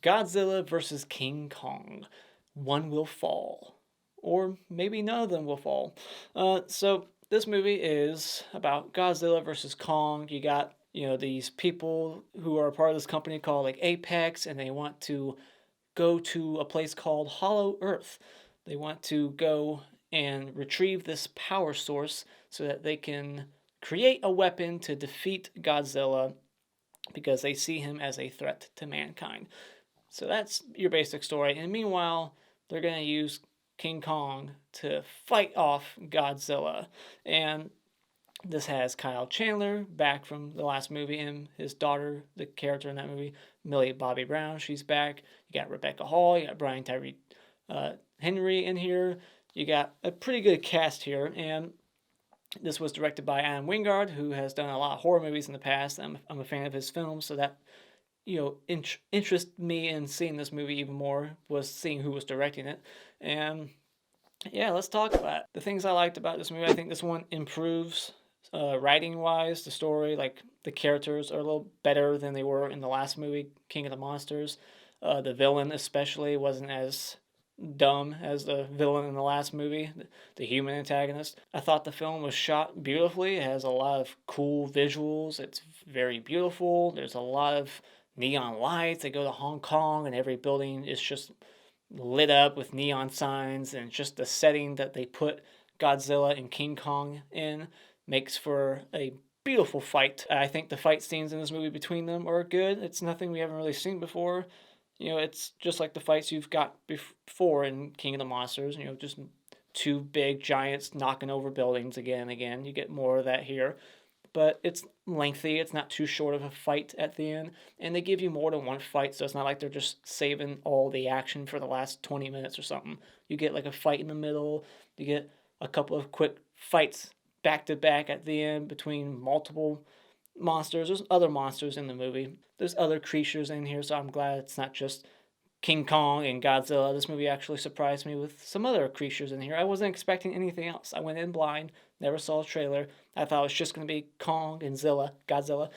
Godzilla versus King Kong. One will fall. Or maybe none of them will fall. So this movie is about Godzilla versus Kong. You got, these people who are a part of this company called like Apex, and they want to go to a place called Hollow Earth. They want to go and retrieve this power source so that they can create a weapon to defeat Godzilla because they see him as a threat to mankind. So that's your basic story. And meanwhile, they're going to use King Kong to fight off Godzilla. And this has Kyle Chandler back from the last movie and his daughter, the character in that movie, Millie Bobby Brown. She's back. You got Rebecca Hall. You got Brian Tyree Henry in here. You got a pretty good cast here. And this was directed by Adam Wingard, who has done a lot of horror movies in the past. I'm a fan of his films, so that interest me in seeing this movie even more was seeing who was directing it. And yeah, let's talk about it. The things I liked about this movie, I think this one improves writing wise. The story, like the characters, are a little better than they were in the last movie, King of the Monsters. The villain, especially, wasn't as dumb as the villain in the last movie, the human antagonist. I thought the film was shot beautifully. It has a lot of cool visuals. It's very beautiful. There's a lot of neon lights. They go to Hong Kong, and every building is just lit up with neon signs, and just the setting that they put Godzilla and King Kong in makes for a beautiful fight. I think the fight scenes in this movie between them are good. It's nothing we haven't really seen before. It's just like the fights you've got before in King of the Monsters, just two big giants knocking over buildings again and again. You get more of that here. But it's lengthy. It's not too short of a fight at the end. And they give you more than one fight, so it's not like they're just saving all the action for the last 20 minutes or something. You get like a fight in the middle. You get a couple of quick fights back to back at the end between multiple monsters. There's other monsters in the movie. There's other creatures in here, so I'm glad it's not just King Kong and Godzilla. This movie actually surprised me with some other creatures in here. I wasn't expecting anything else. I went in blind, never saw a trailer. I thought it was just going to be Kong and Godzilla.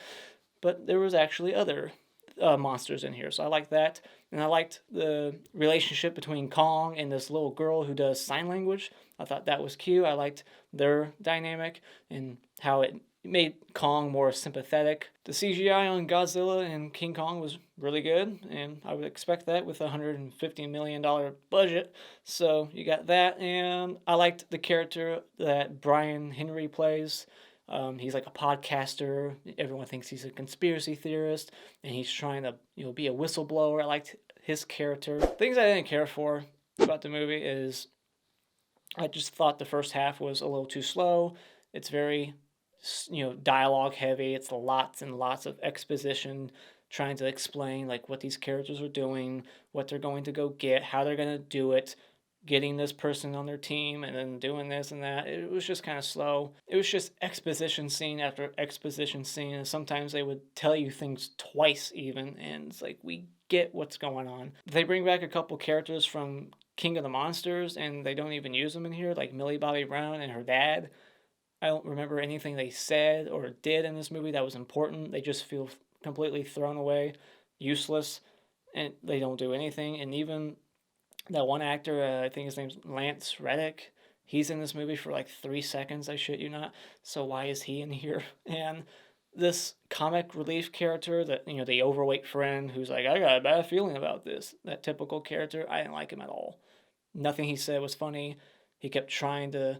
But there was actually other monsters in here, so I liked that. And I liked the relationship between Kong and this little girl who does sign language. I thought that was cute. I liked their dynamic and how it made Kong more sympathetic. The CGI on Godzilla and King Kong was really good, and I would expect that with a $150 million budget. So you got that, and I liked the character that Brian Henry plays. He's like a podcaster. Everyone thinks he's a conspiracy theorist, and he's trying to be a whistleblower. I liked his character. Things I didn't care for about the movie is I just thought the first half was a little too slow. It's very dialogue heavy. It's lots and lots of exposition trying to explain like what these characters are doing, what they're going to go get, how they're going to do it, getting this person on their team and then doing this and that. It was just kind of slow. It was just exposition scene after exposition scene, and sometimes they would tell you things twice even, and it's like we get what's going on. They bring back a couple characters from King of the Monsters and they don't even use them in here, like Millie Bobby Brown and her dad. I don't remember anything they said or did in this movie that was important. They just feel completely thrown away, useless, and they don't do anything. And even that one actor, I think his name's Lance Reddick, he's in this movie for like 3 seconds, I shit you not. So why is he in here? And this comic relief character, that the overweight friend who's like, I got a bad feeling about this, that typical character, I didn't like him at all. Nothing he said was funny. He kept trying to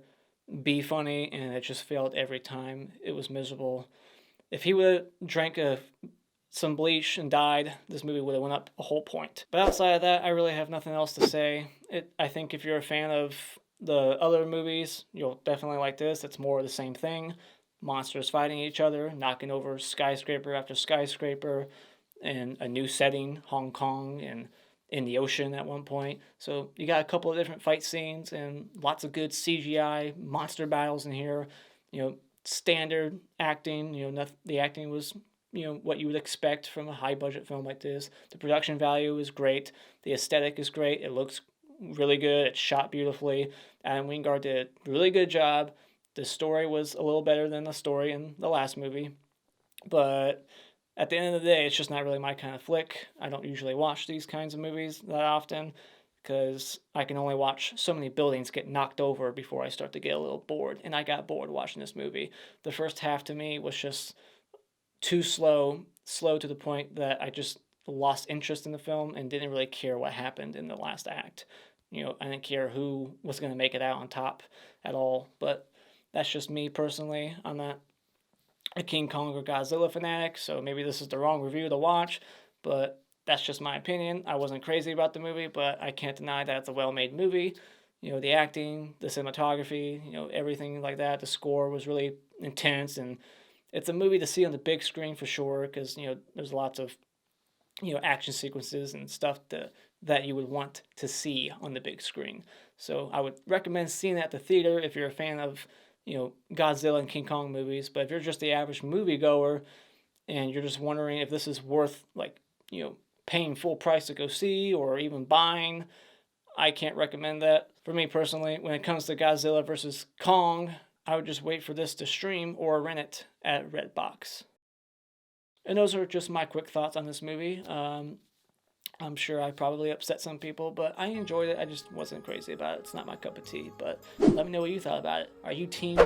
be funny, and it just failed every time. It was miserable. If he would have drank some bleach and died, this movie would have went up a whole point. But outside of that, I really have nothing else to say. I think if you're a fan of the other movies, you'll definitely like this. It's more of the same thing. Monsters fighting each other, knocking over skyscraper after skyscraper, and a new setting, Hong Kong, and in the ocean at one point. So you got a couple of different fight scenes and lots of good CGI monster battles in here. Standard acting. The acting was what you would expect from a high budget film like this. The production value is great. The aesthetic is great. It looks really good. It's shot beautifully. Adam Wingard did a really good job. The story was a little better than the story in the last movie, but at the end of the day, it's just not really my kind of flick. I don't usually watch these kinds of movies that often because I can only watch so many buildings get knocked over before I start to get a little bored. And I got bored watching this movie. The first half to me was just too slow to the point that I just lost interest in the film and didn't really care what happened in the last act. I didn't care who was going to make it out on top at all. But that's just me personally. I'm not a King Kong or Godzilla fanatic, so maybe this is the wrong review to watch, but that's just my opinion. I wasn't crazy about the movie, but I can't deny that it's a well-made movie. The acting, the cinematography, everything like that. The score was really intense, and it's a movie to see on the big screen for sure, because, there's lots of, action sequences and stuff that you would want to see on the big screen. So I would recommend seeing it at the theater if you're a fan of Godzilla and King Kong movies. But if you're just the average moviegoer and you're just wondering if this is worth paying full price to go see or even buying, I can't recommend that. For me personally, when it comes to Godzilla versus Kong, I would just wait for this to stream or rent it at Redbox. And those are just my quick thoughts on this movie. I'm sure I probably upset some people, but I enjoyed it. I just wasn't crazy about it. It's not my cup of tea, but let me know what you thought about it. Are you Team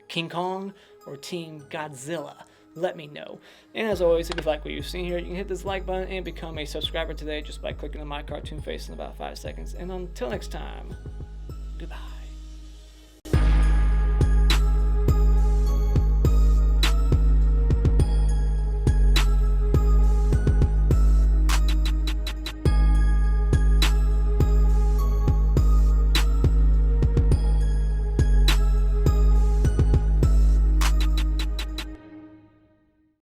King Kong or Team Godzilla? Let me know. And as always, if you like what you've seen here, you can hit this like button and become a subscriber today just by clicking on my cartoon face in about 5 seconds. And until next time, goodbye.